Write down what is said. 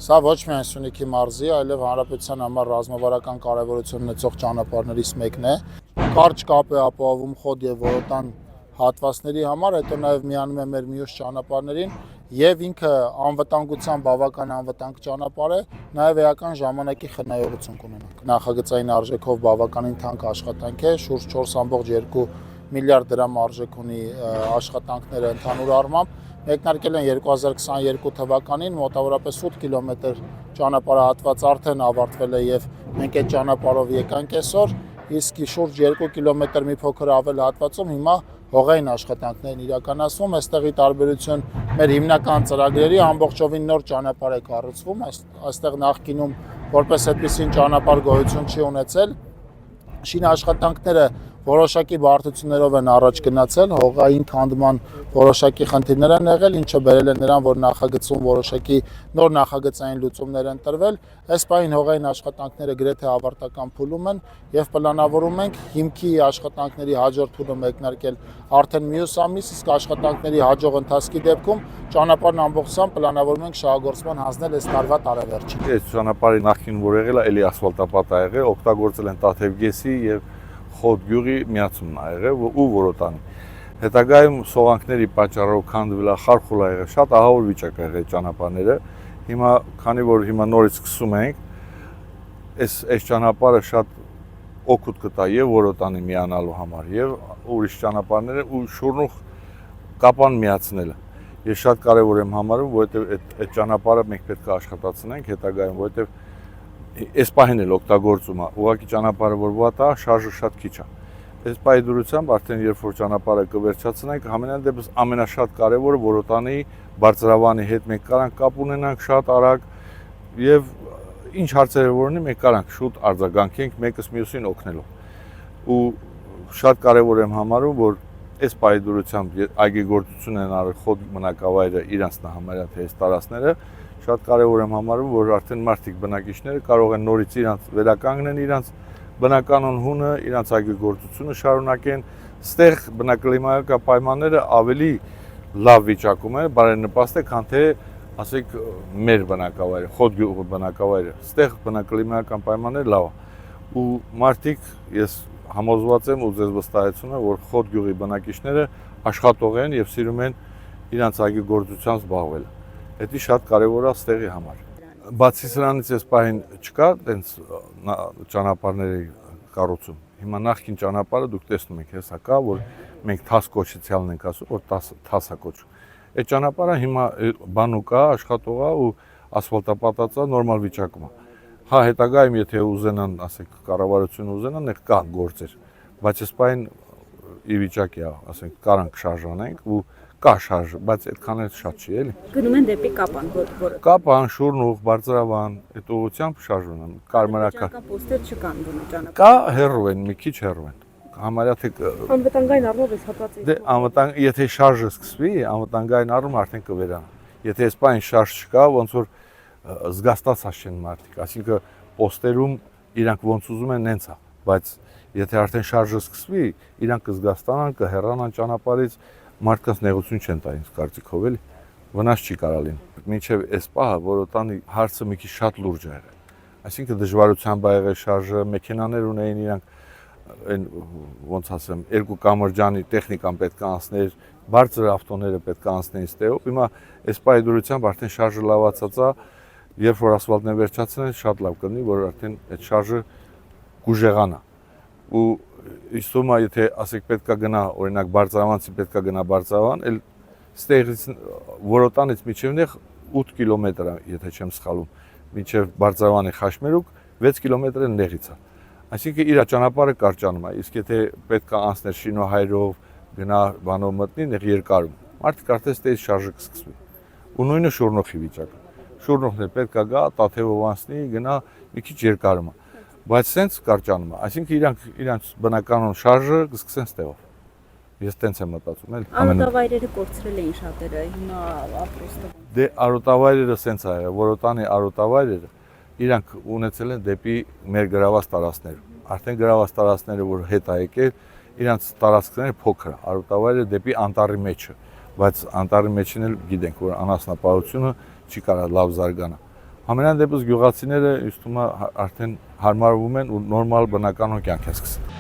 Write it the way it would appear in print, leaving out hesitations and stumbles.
Սա ոչ միայն Սյունիքի մարզի, այլև հանրապետության համար ռազմավարական կարևորություն ունեցող ճանապարհներից մեկն է։ Կարճ կապ է ապահովում Խոտ եւ Որոտան հատվածների համար, հետո նաև միանում է մեր մյուս ճանապարհներին եւ ինքը անվտանգության բավական անվտանգ ճանապարհ է, նաև էական ժամանակի խնայողություն կունենանք։ Նախագծային արժեքով բավականին թանկ աշխատանք է, շուրջ 4.2 միլիարդ դրամ արժեք ունի աշխատանքները ընդհանուր առմամբ։ Մեկնարկել են 2022 թվականին, մոտավորապես 8 կիլոմետր ճանապարհահատված արդեն ավարտվել է եւ մենք այդ ճանապարհով եկանք այսօր, իսկ շուրջ 2 կիլոմետր մի փոքր ավել հատվածում հիմա հողային աշխատանքներն իրականացվում, այստեղի տարբերություն մեր հիմնական ծրագրերի ամբողջովին նոր ճանապարհ է կառուցվում, այստեղ նախկինում որպես այդպիսին ճանապարհ գոյություն չի ունեցել, շինաշխատանքները որոշակի բարդություններով են առաջ գնացել, հողային քանդման որոշակի խնդիրներ են եղել, ինչը բերել է նրան, որ նախագծում որոշակի նոր նախագծային լուծումներ են տրվել։ Այս պահին հողային աշխատանքները գրեթե ավարտական փուլում են եւ պլանավորում ենք հիմքի աշխատանքների հաջորդ փուլը մեկնարկել արդեն մյուս ամիս, իսկ աշխատանքների հաջող ընթացքի դեպքում ճանապարհն ամբողջությամբ պլանավորում ենք շահագործման հանձնել այս տարվա տարեվերջին։ Այս ճանապարհի նախին որ եղել է, էլի ասֆալտապատ ա եղել, օգտագործել են Տաթևգեսի եւ Խոտ գյուղի միացումն ա եղել ու Որոտանի։ Հետագայում սողանքների պատճառով քանդվել է, խարխուլ ա եղել, շատ ահավոր վիճակ ա եղել ճանապարհները։ Հիմա քանի որ հիմա նորից սկսում ենք, այս ճանապարհը շատ օգուտ կտա եւ Որոտանի միանալու համար եւ ուրիշ ճանապարհները ու շուրնուղ կապան միացնելը։ Ես շատ կարեւոր եմ համարում, որովհետեւ այդ ճանապարհը մենք պետք է աշխատացնենք հետագայում, որովհետեւ այս պահին էլ օգտագործում է, ուղղակի ճանապարհը որ վատ է, շարժը շատ քիչ է։ Այս պահի դրությամբ արդեն երբ որ ճանապարհը կվերջացնենք, ամենայն դեպս ամենաշատ կարևորը Որոտանի բարձրավանի հետ մենք կարանք կապ ունենանք շատ արագ եւ ինչ հարցեր որ ունի մենք կարանք շուտ արձագանքենք մեկս մյուսին օգնելով։ Ու շատ կարևոր եմ համարում, որ այս պահի դրությամբ այգեգործություն են արել Խոտ բնակավայրը իրանց համարյա թե այս տարածքները շատ կարևոր եմ համարում, որ արդեն մարդիկ բնակիչները կարող են նորից իրանց վերականգնեն իրանց բնականon հունը, իրանց այգեգործությունը շարունակեն, ստեղ բնակլիմայական պայմանները ավելի լավ վիճակում են, բարենպաստ է, քան թե ասենք մեր բնակավայրը, Խոտ գյուղի բնակավայրը, ստեղ բնակլիմայական պայմանները լավ է։ Ու մարդիկ ես համոզված եմ ու ձեզ վստահեցնում եմ, որ Խոտ գյուղի բնակիչները աշխատող են եւ սիրում են իրանց այգեգործությամբ զբաղվել։ Դա շատ կարևոր է ստեղի համար։ Բացի սրանից այս պահին չկա տենց ճանապարհների կառուցում։ Հիմա նախքին ճանապարհը դուք տեսնում եք, հեսա կա, որ մենք թաս կոչիցիալն ենք ասում, որ թասա կոչում։ Այդ ճանապարհը հիմա բանուկ է, աշխատող է ու ասֆալտապատած է, նորմալ վիճակում է։ Հա, հետագայում եթե ուզենան, ասենք, կառավարությունը ուզենան, եղ կա գործեր, բայց այս պահին ի վիճակի է, ասենք, կարանք շարժանենք ու կա շարժ, բայց այդքան էլ շատ չի, էլի։ Գնում են դեպի Կապան, որը Կապան, Շուրնուղ, Բարձրավան, այդ ուղղությամբ շարժվում են, կարմրական։ Պոստեր չկան գնում ճանապարհ։ Կա հեռու են, մի քիչ հեռու են։ Համարյա թե Անվտանգային առումով էս հատվածը։ Դե անվտանգ, եթե շարժը սկսվի, անվտանգային առում արդեն կվերանա։ Եթե այս բան շարժ չկա, ոնց որ զգաստացած չեն մարդիկ, այսինքն պոստերում իրանք ոնց ուզում են նենց է, բայց եթե արդեն շարժը սկսվի, իրանք կզգաստանան, կհեռանան ճանապարհից, մարդկանց նեղություն չեն տա ինձ կարծիքով էլի, վնաս չի կարա լինի։ Մինչև այս պահը Որոտանի հարցը մի քիչ շատ լուրջ է եղել։ Այսինքն դժվարությամբ ա եղել շարժը, մեքենաներ ունեին իրանք այն ոնց ասեմ, երկու կամրջանի տեխնիկան պետք է անցներ, բարձր ավտոները պետք է անցնեին ստեղով։ Հիմա այս պահի դրությամբ արդեն շարժը լավացած է, երբ որ ասֆալտն է վերջացնել, շատ լավ կլինի, որ արդեն այդ շարժը կուժեղանա։ Ու իստում է, եթե ասեք պետք է գնա, օրինակ Բարձրավանցի պետք է գնա Բարձրավան, էլ ստեղից Որոտանից մինչև նեղ 8 կիլոմետր է, եթե չեմ սխալվում, մինչև Բարձրավանի Խաշմերուկ 6 կիլոմետր են նեղից է։ Այսինքն իր ճանապարհը կարճանում է, իսկ եթե պետք է անցներ շինոհայրով, գնա բանով մտնի, նեղ երկարում։ Մարդիկ արդեն ստեղից շարժը կսկսվի։ Ու նույնը Շուրնուղի վիճակը։ Շուրնուղն էլ պետք է գա, Տաթևով անցնի, գնա մի քիչ երկարում է։ Բայց սենց կարճանում է, այսինքն իրանց բնականon շարժը կսկսեն ստեղով։ Ես տենց եմ մտածում, էլ Արոտավայրերը կորցրել էին շատերը, հիմա ապրոստը։ Դե արոտավայրերը սենց ա եղել, Որոտանի արոտավայրերը իրանք ունեցել են դեպի մեր գրաված տարածքներ։ Արդեն գրաված տարածքները, որ հետ ա եկել, իրանց տարածքները փոքր, արոտավայրը դեպի անտառի մեջը, բայց անտառի մեջին էլ գիտենք, որ անասնապահությունը չի կարա լավ զարգանա։ Համենայն դեպս գյուղացիները ըստ ումա արդեն հարմարվում են ու նորմալ բնականոն կյանք են սկսել։